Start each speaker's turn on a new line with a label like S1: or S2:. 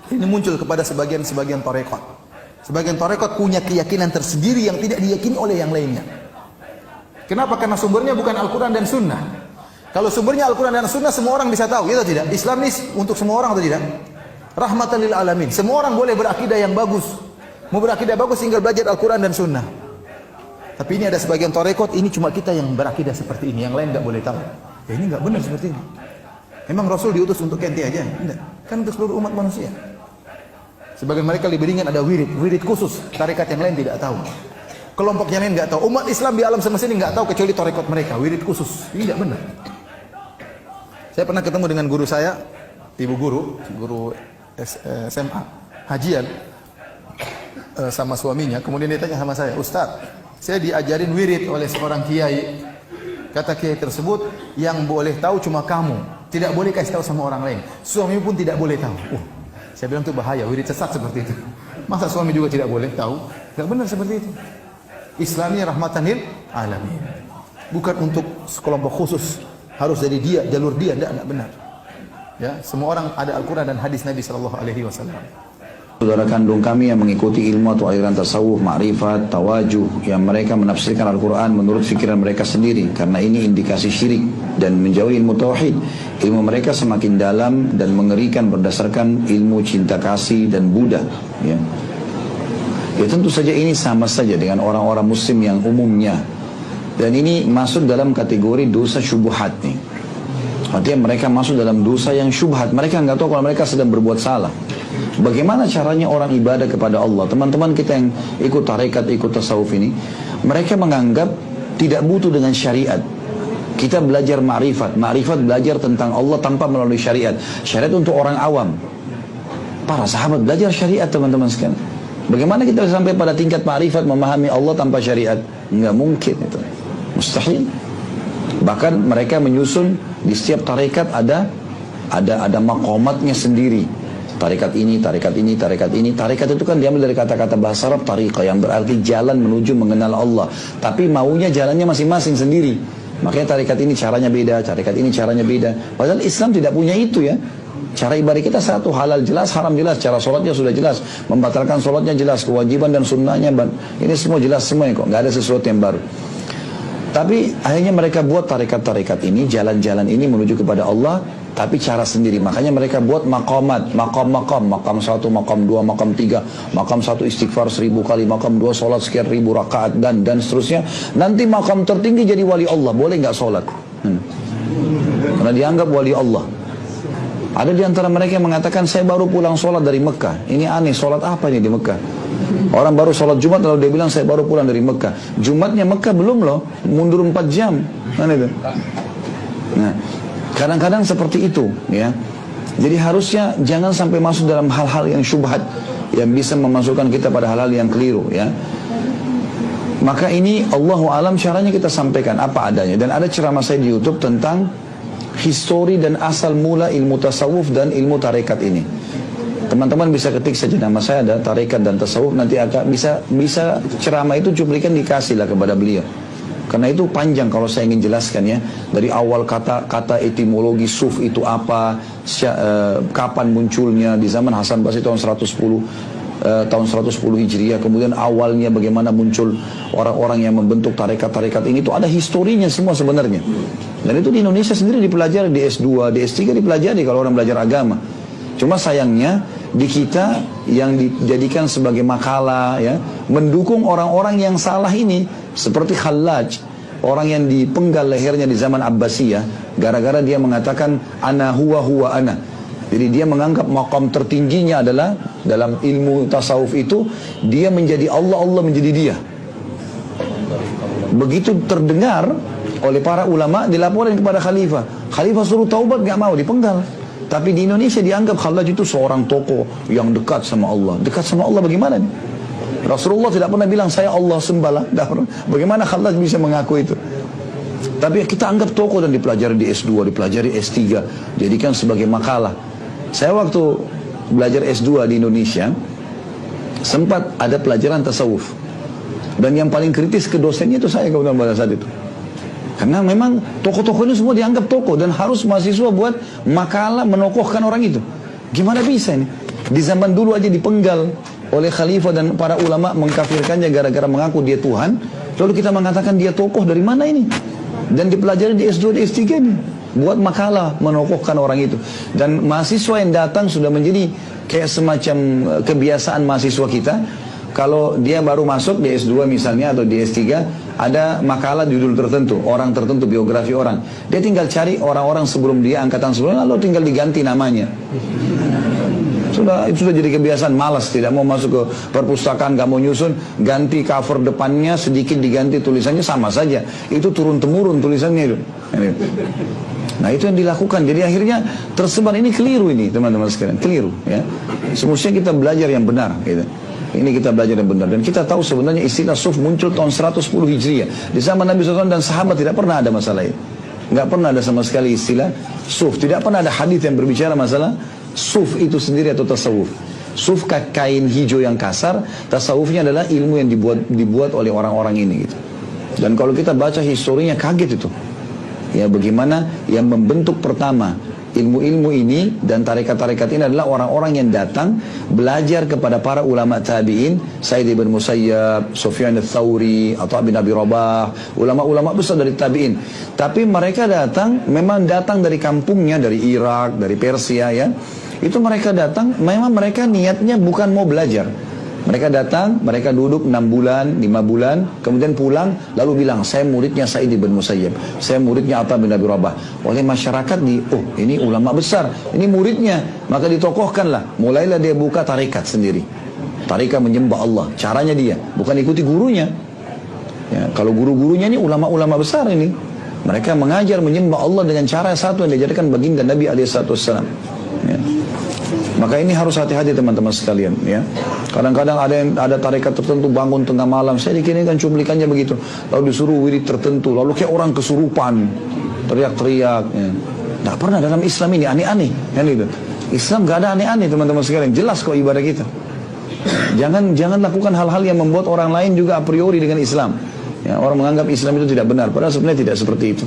S1: Ini muncul kepada sebagian tarekat. Sebagian tarekat punya keyakinan tersendiri yang tidak diyakini oleh yang lainnya. Kenapa? Karena sumbernya bukan Al-Quran dan Sunnah. Kalau sumbernya Al-Quran dan Sunnah, semua orang bisa tahu, ya atau tidak? Islam ini untuk semua orang atau tidak? Rahmatan lil alamin. Semua orang boleh berakidah yang bagus. Mau berakidah bagus tinggal belajar Al-Quran dan Sunnah. Tapi ini ada sebagian tarekat, ini cuma kita yang berakidah seperti ini, yang lain nggak boleh tahu. Ya ini nggak benar seperti ini. Emang Rasul diutus untuk ente aja? Enggak. Kan untuk seluruh umat manusia. Sebagian mereka lebih ringan ada wirid khusus, tarekat yang lain tidak tahu. Kelompok yang lain nggak tahu. Umat Islam di alam semesta ini nggak tahu kecuali tarekat mereka, wirid khusus. Ini tidak benar. Saya pernah ketemu dengan guru saya, ibu guru SMA, hajian sama suaminya. Kemudian dia tanya sama saya, Ustaz, saya diajarin wirid oleh seorang kiai. Kata kiai tersebut, yang boleh tahu cuma kamu, tidak boleh kasih tahu sama orang lain. Suami pun tidak boleh tahu. Saya bilang itu bahaya, wirid sesat seperti itu. Masa suami juga tidak boleh tahu? Tidak benar seperti itu. Islamnya rahmatan lil alamin. Bukan untuk sekelompok khusus. Harus dari dia, jalur dia, tidak benar. Ya, semua orang ada Al-Quran dan hadis Nabi SAW.
S2: Saudara kandung kami yang mengikuti ilmu atau aliran tasawuf, ma'rifat, tawajuh, yang mereka menafsirkan Al-Quran menurut fikiran mereka sendiri, karena ini indikasi syirik dan menjauhi ilmu tauhid. Ilmu mereka semakin dalam dan mengerikan berdasarkan ilmu cinta kasih dan Buddha. Ya, tentu saja ini sama saja dengan orang-orang muslim yang umumnya. Dan ini masuk dalam kategori dosa syubhat nih. Artinya mereka masuk dalam dosa yang syubhat. Mereka nggak tahu kalau mereka sedang berbuat salah. Bagaimana caranya orang ibadah kepada Allah? Teman-teman kita yang ikut tarekat, ikut tasawuf ini, mereka menganggap tidak butuh dengan syariat. Kita belajar ma'rifat. Ma'rifat belajar tentang Allah tanpa melalui syariat. Syariat untuk orang awam. Para sahabat belajar syariat, teman-teman sekalian. Bagaimana kita bisa sampai pada tingkat ma'rifat memahami Allah tanpa syariat? Nggak mungkin itu. Mustahil. Bahkan mereka menyusun di setiap tarekat ada maqamatnya sendiri. Tarekat ini, tarekat ini, tarekat ini. Tarekat itu kan diambil dari kata-kata bahasa Arab tariqah, yang berarti jalan menuju mengenal Allah. Tapi maunya jalannya masing-masing sendiri. Makanya tarekat ini caranya beda, tarekat ini caranya beda. Padahal Islam tidak punya itu ya. Cara ibadah kita satu, halal jelas, haram jelas. Cara sholatnya sudah jelas, membatalkan sholatnya jelas, kewajiban dan sunnahnya. Ini semua jelas semua kok, nggak ada sesuatu yang baru. Tapi akhirnya mereka buat tarekat-tarekat ini, jalan-jalan ini menuju kepada Allah, tapi cara sendiri. Makanya mereka buat maqamat, maqam 1, maqam 2, maqam 3, maqam 1 istighfar 1000 kali, maqam 2 sholat sekian 1000 rakaat, dan seterusnya. Nanti maqam tertinggi jadi wali Allah, boleh nggak sholat? Karena dianggap wali Allah. Ada di antara mereka yang mengatakan, saya baru pulang sholat dari Mekah. Ini aneh, sholat apa ini di Mekah? Orang baru sholat Jumat lalu dia bilang saya baru pulang dari Mekah. Jumatnya Mekah belum loh, mundur 4 jam. Nah, kadang-kadang seperti itu ya. Jadi harusnya jangan sampai masuk dalam hal-hal yang syubhat, yang bisa memasukkan kita pada hal-hal yang keliru ya. Maka ini Allahu alam caranya kita sampaikan apa adanya. Dan ada ceramah saya di YouTube tentang histori dan asal mula ilmu tasawuf dan ilmu tarekat ini. Teman-teman bisa ketik saja nama saya, ada tarekat dan tasawuf, nanti akan bisa ceramah itu cuplikan dikasih lah kepada beliau. Karena itu panjang kalau saya ingin jelaskan ya, dari awal kata etimologi suf itu apa, kapan munculnya di zaman Hasan Basri tahun 110 Hijriah, kemudian awalnya bagaimana muncul orang-orang yang membentuk tarekat-tarekat ini, itu ada historinya semua sebenarnya. Dan itu di Indonesia sendiri dipelajari di S2, di S3 dipelajari kalau orang belajar agama. Cuma sayangnya di kita yang dijadikan sebagai makalah ya, mendukung orang-orang yang salah ini, seperti Khallaj, orang yang dipenggal lehernya di zaman Abbasiyah gara-gara dia mengatakan ana huwa ana. Jadi dia menganggap maqam tertingginya adalah dalam ilmu tasawuf itu dia menjadi Allah, Allah menjadi dia. Begitu terdengar oleh para ulama, dilaporkan kepada khalifah. Khalifah suruh taubat, gak mau, dipenggal. Tapi di Indonesia dianggap Khallaj itu seorang tokoh yang dekat sama Allah. Dekat sama Allah bagaimana nih? Rasulullah tidak pernah bilang saya Allah sembahlah. Bagaimana Khallaj bisa mengaku itu? Tapi kita anggap tokoh dan dipelajari di S2, dipelajari S3, jadikan sebagai makalah. Saya waktu belajar S2 di Indonesia sempat ada pelajaran tasawuf. Dan yang paling kritis ke dosennya itu saya kebetulan pada saat itu. Karena memang tokoh-tokoh ini semua dianggap tokoh dan harus mahasiswa buat makalah menokohkan orang itu. Gimana bisa ini? Di zaman dulu aja dipenggal oleh khalifah dan para ulama mengkafirkannya gara-gara mengaku dia Tuhan. Lalu kita mengatakan dia tokoh dari mana ini? Dan dipelajari di S2, di S3 nih. Buat makalah menokohkan orang itu. Dan mahasiswa yang datang sudah menjadi kayak semacam kebiasaan mahasiswa kita. Kalau dia baru masuk di S2 misalnya atau di S3, ada makalah judul tertentu, orang tertentu, biografi orang. Dia tinggal cari orang-orang sebelum dia, angkatan sebelumnya, lalu tinggal diganti namanya. Itu sudah jadi kebiasaan, malas, tidak mau masuk ke perpustakaan, gak mau nyusun, ganti cover depannya, sedikit diganti tulisannya sama saja. Itu turun-temurun tulisannya itu. Nah itu yang dilakukan, jadi akhirnya tersebar. Ini keliru ini teman-teman sekalian, keliru ya. Semestinya kita belajar yang benar gitu. Ini kita belajar yang benar. Dan kita tahu sebenarnya istilah suf muncul tahun 110 Hijriah. Di zaman Nabi SAW dan sahabat tidak pernah ada masalah ini. Nggak pernah ada sama sekali istilah suf. Tidak pernah ada hadis yang berbicara masalah suf itu sendiri atau tasawuf. Suf kain hijau yang kasar, tasawufnya adalah ilmu yang dibuat oleh orang-orang ini gitu. Dan kalau kita baca historinya kaget itu. Ya bagaimana yang membentuk pertama ilmu-ilmu ini dan tarekat-tarekat ini adalah orang-orang yang datang belajar kepada para ulama tabi'in, Sa'id ibn Musayyab, Sufyan ats-Tsauri, Atha bin Abi Rabah, ulama-ulama besar dari tabi'in. Tapi mereka memang datang dari kampungnya, dari Irak, dari Persia ya. Itu mereka datang, memang mereka niatnya bukan mau belajar. Mereka datang, mereka duduk 6 bulan, 5 bulan, kemudian pulang, lalu bilang, saya muridnya Sa'id ibn Musayyab, saya muridnya Atha bin Abi Rabah. Oleh masyarakat ini ulama besar, ini muridnya, maka ditokohkanlah. Mulailah dia buka tarekat sendiri. Tarekat menyembah Allah, caranya dia, bukan ikuti gurunya. Ya, kalau guru-gurunya ini ulama-ulama besar ini, mereka mengajar menyembah Allah dengan cara satu yang diajarkan baginda Nabi SAW. Ya. Maka ini harus hati-hati teman-teman sekalian ya. Kadang-kadang ada tarekat tertentu bangun tengah malam, saya dikirimkan cuplikannya begitu, lalu disuruh wirid tertentu, lalu kayak orang kesurupan, teriak-teriak ya. Nggak pernah dalam Islam ini, aneh-aneh kan itu. Islam nggak ada aneh-aneh teman-teman sekalian, jelas kok ibadah kita. Jangan lakukan hal-hal yang membuat orang lain juga a priori dengan Islam ya, orang menganggap Islam itu tidak benar, padahal sebenarnya tidak seperti itu.